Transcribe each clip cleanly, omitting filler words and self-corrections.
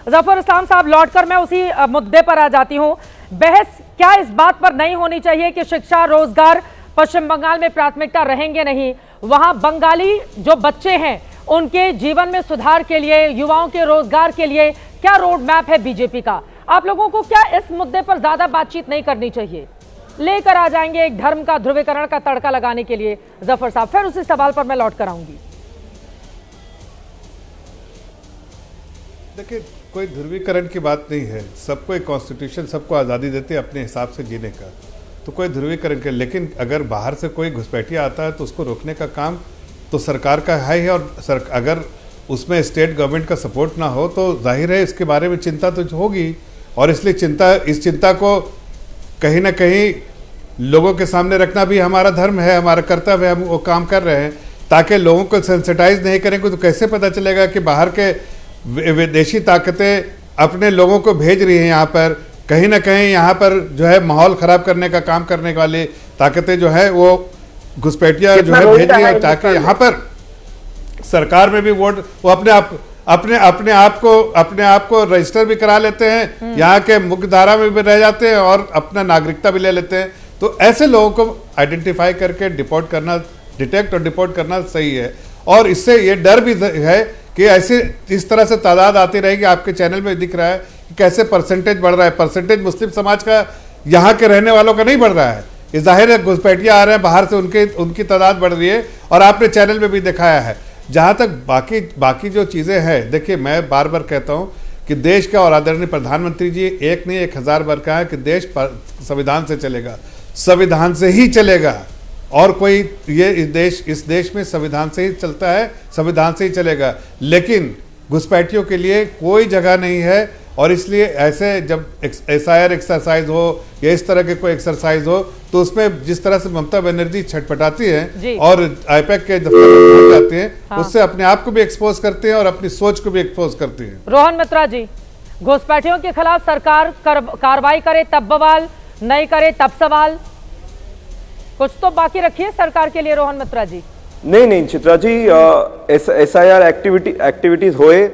जफर इस्लाम साहब, लौटकर मैं उसी मुद्दे पर आ जाती हूँ। बहस क्या इस बात पर नहीं होनी चाहिए कि शिक्षा रोजगार पश्चिम बंगाल में प्राथमिकता रहेंगे नहीं? वहां बंगाली जो बच्चे हैं उनके जीवन में सुधार के लिए, युवाओं के रोजगार के लिए क्या रोड मैप है बीजेपी का? आप लोगों को क्या इस मुद्दे पर ज्यादा बातचीत नहीं करनी चाहिए? लेकर आ जाएंगे एक धर्म का ध्रुवीकरण का तड़का लगाने के लिए। जफर साहब, फिर उसी सवाल पर मैं लौट कर आऊंगी। देखिए, कोई ध्रुवीकरण की बात नहीं है। सबको एक कॉन्स्टिट्यूशन सबको आज़ादी देती है अपने हिसाब से जीने का, तो कोई ध्रुवीकरण के, लेकिन अगर बाहर से कोई घुसपैठिया आता है तो उसको रोकने का काम तो सरकार का है। और अगर उसमें स्टेट गवर्नमेंट का सपोर्ट ना हो तो जाहिर है इसके बारे में चिंता तो होगी। और इसलिए इस चिंता को कहीं ना कहीं लोगों के सामने रखना भी हमारा धर्म है, हमारा कर्तव्य है। हम वो काम कर रहे हैं ताकि लोगों को सेंसिटाइज नहीं करेंगे तो कैसे पता चलेगा कि बाहर के विदेशी ताकतें अपने लोगों को भेज रही हैं यहाँ पर, कहीं ना कहीं यहाँ पर जो है माहौल ख़राब करने का काम करने वाली ताकतें जो है वो घुसपैठिया जो है भेज रही है, ताकि यहाँ पर सरकार में भी वोट वो अपने आप को रजिस्टर भी करा लेते हैं, यहाँ के मुख्य धारा में भी रह जाते हैं और अपना नागरिकता भी ले लेते हैं। तो ऐसे लोगों को आइडेंटिफाई करके डिटेक्ट और डिपोर्ट करना सही है। और इससे ये डर भी है कि ऐसे इस तरह से तादाद आती रहेगी। आपके चैनल में दिख रहा है कि कैसे परसेंटेज बढ़ रहा है। परसेंटेज मुस्लिम समाज का यहाँ के रहने वालों का नहीं बढ़ रहा है, ये जाहिर है घुसपैठिया आ रहे हैं बाहर से, उनकी तादाद बढ़ रही है। और आपने चैनल में भी दिखाया है। जहाँ तक बाकी जो चीज़ें हैं, देखिए मैं बार बार कहता हूँ कि देश का, और आदरणीय प्रधानमंत्री जी एक नहीं 1000 बार कहा है कि देश संविधान से चलेगा, संविधान से ही चलेगा। और कोई इस देश में संविधान से ही चलता है, संविधान से ही चलेगा। लेकिन घुसपैठियों के लिए कोई जगह नहीं है। और इसलिए ऐसे जब SIR एक्सरसाइज हो या इस तरह के कोई एक्सरसाइज हो तो उसमें जिस तरह से ममता बनर्जी छटपटाती हैं और IPAC के दफ्तर में पहुंच जाते हैं, हाँ। उससे अपने आप को भी एक्सपोज करते हैं और अपनी सोच को भी एक्सपोज करते हैं। रोहन मित्रा जी, घुसपैठियों के खिलाफ सरकार कार्रवाई करे तब बवाल, नहीं करे तब सवाल। कुछ तो बाकी रखिए सरकार के लिए रोहन मित्रा जी। नहीं चित्रा जी, SIR एक्टिविटीज होए,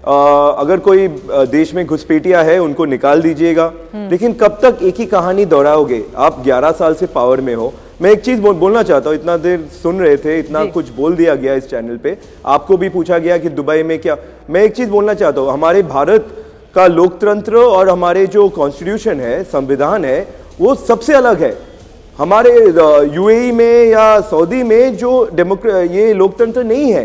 अगर कोई देश में घुसपैठिया है उनको निकाल दीजिएगा, लेकिन कब तक एक ही कहानी दोहराओगे? आप 11 साल से पावर में हो। मैं एक चीज बोलना चाहता हूँ, इतना देर सुन रहे थे, इतना कुछ बोल दिया गया इस चैनल पे, आपको भी पूछा गया कि दुबई में क्या। मैं एक चीज बोलना चाहता हूँ, हमारे भारत का लोकतंत्र और हमारे जो कॉन्स्टिट्यूशन है, संविधान है, वो सबसे अलग है। हमारे UAE में या सऊदी में जो ये लोकतंत्र नहीं है,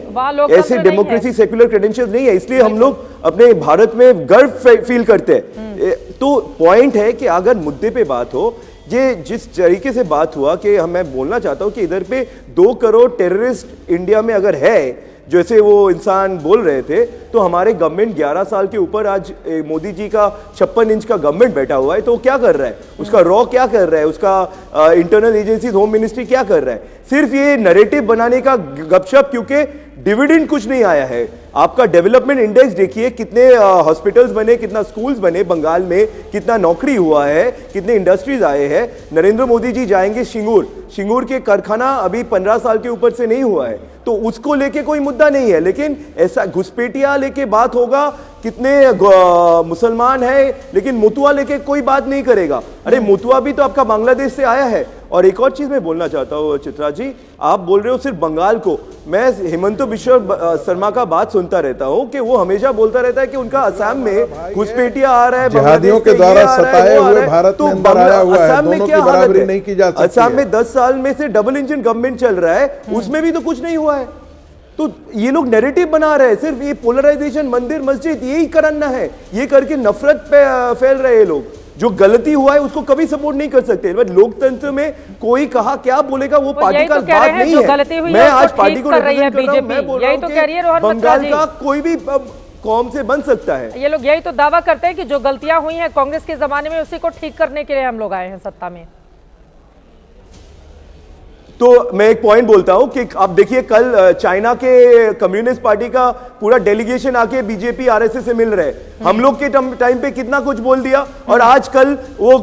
ऐसे डेमोक्रेसी सेक्युलर क्रेडेंशियल्स नहीं है, इसलिए हम लोग अपने भारत में गर्व फील करते हैं। तो पॉइंट है कि अगर मुद्दे पे बात हो, ये जिस तरीके से बात हुआ कि मैं बोलना चाहता हूं कि इधर पे 2 करोड़ टेररिस्ट इंडिया में अगर है, जैसे वो इंसान बोल रहे थे, तो हमारे गवर्नमेंट 11 साल के ऊपर आज मोदी जी का 56 इंच का गवर्नमेंट बैठा हुआ है, तो वो क्या कर रहा है? उसका रॉ क्या कर रहा है? उसका इंटरनल एजेंसी होम मिनिस्ट्री क्या कर रहा है? सिर्फ ये नैरेटिव बनाने का गपशप, क्योंकि डिविडेंड कुछ नहीं आया है। आपका डेवलपमेंट इंडेक्स देखिए, कितने हॉस्पिटल्स बने, कितना स्कूल्स बने बंगाल में, कितना नौकरी हुआ है, कितने इंडस्ट्रीज आए हैं। नरेंद्र मोदी जी जाएंगे सिंगूर के कारखाना अभी 15 साल के ऊपर से नहीं हुआ है, तो उसको लेके कोई मुद्दा नहीं है। लेकिन ऐसा घुसपैठिया लेके बात होगा, कितने मुसलमान है, लेकिन मुतुआ लेके कोई बात नहीं करेगा। अरे मुतुआ भी तो आपका बांग्लादेश से आया है। और एक और चीज मैं बोलना चाहता हूँ चित्रा जी, आप बोल रहे हो सिर्फ बंगाल को। मैं हिमंत बिश्व शर्मा का बात सुनता रहता हूँ कि वो हमेशा बोलता रहता है कि उनका असम में घुसपैठिया आ रहा है, जिहादियों के द्वारा सताए हुए भारत में अंदर आया हुआ है। असम में क्या हालत है? असम में 10 साल में से डबल इंजन गवर्नमेंट चल रहा है, उसमें भी तो कुछ नहीं हुआ है। तो ये लोग नैरेटिव बना रहे हैं, सिर्फ ये पोलराइजेशन, मंदिर मस्जिद यही करना है, ये करके नफरत पे फैल रहे हैं लोग। जो गलती हुआ है उसको कभी सपोर्ट नहीं कर सकते। लोकतंत्र में कोई कहा क्या बोलेगा वो पार्टी का बात नहीं है। मैं आज पार्टी को रिप्रेजेंट कर रहा हूं, मैं बोल रहा हूं कि बंगाल का कोई भी कौम से बन सकता है। ये लोग यही तो दावा करते हैं कि जो गलतियां हुई हैं कांग्रेस के जमाने में, उसी को ठीक करने के लिए हम लोग आए हैं सत्ता में। तो मैं एक पॉइंट बोलता हूं कि आप देखिए, कल चाइना के कम्युनिस्ट पार्टी का पूरा डेलीगेशन आके बीजेपी RSS से मिल रहे हैं। हम लोग के टाइम पे कितना कुछ बोल दिया, और आज कल वो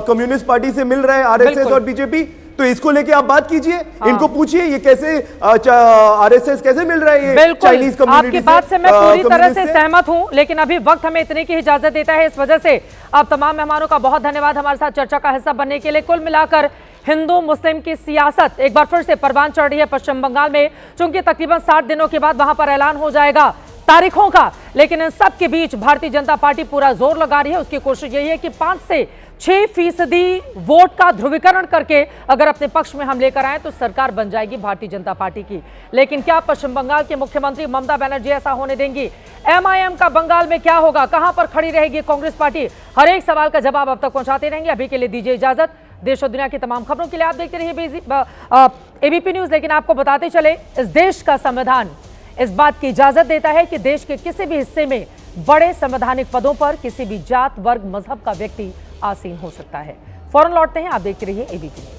कम्युनिस्ट पार्टी से मिल रहे हैं RSS और बीजेपी। तो इसको लेके आप बात कीजिए, इनको पूछिए ये कैसे आरएसएस कैसे मिल रहा है ये बिल्कुल, चाइनीज कम्युनिटी आपकी बात से मैं पूरी तरह से सहमत हूं, लेकिन अभी वक्त हमें इतने की इजाजत देता है। इस वजह से आप तमाम मेहमानों का बहुत धन्यवाद हमारे साथ चर्चा का हिस्सा बनने के लिए। कुल मिलाकर हिंदू मुस्लिम की सियासत एक बार फिर से परवान चढ़ रही है पश्चिम बंगाल में, चूंकि तकरीबन 60 दिनों के बाद वहां पर ऐलान हो जाएगा तारीखों का, लेकिन इन सब के बीच भारतीय जनता पार्टी पूरा जोर लगा रही है। उसकी कोशिश यही है कि 5 से 6% वोट का ध्रुवीकरण करके अगर अपने पक्ष में हम लेकर आए तो सरकार बन जाएगी भारतीय जनता पार्टी की। लेकिन क्या पश्चिम बंगाल के मुख्यमंत्री ममता बनर्जी ऐसा होने देंगी? एमआईएम का बंगाल में क्या होगा? कहां पर खड़ी रहेगी कांग्रेस पार्टी? हर एक सवाल का जवाब अब तक पहुंचाते रहेंगे। अभी के लिए दीजिए इजाजत। देश और दुनिया की तमाम खबरों के लिए आप देखते रहिए एबीपी न्यूज। लेकिन आपको बताते चले, इस देश का संविधान इस बात की इजाजत देता है कि देश के किसी भी हिस्से में बड़े संवैधानिक पदों पर किसी भी जात, वर्ग, मजहब का व्यक्ति आसीन हो सकता है। फौरन लौटते हैं, आप देखते रहिए एबीपी न्यूज।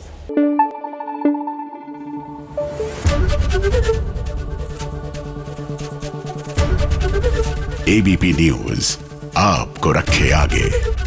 एबीपी न्यूज आपको रखे आगे।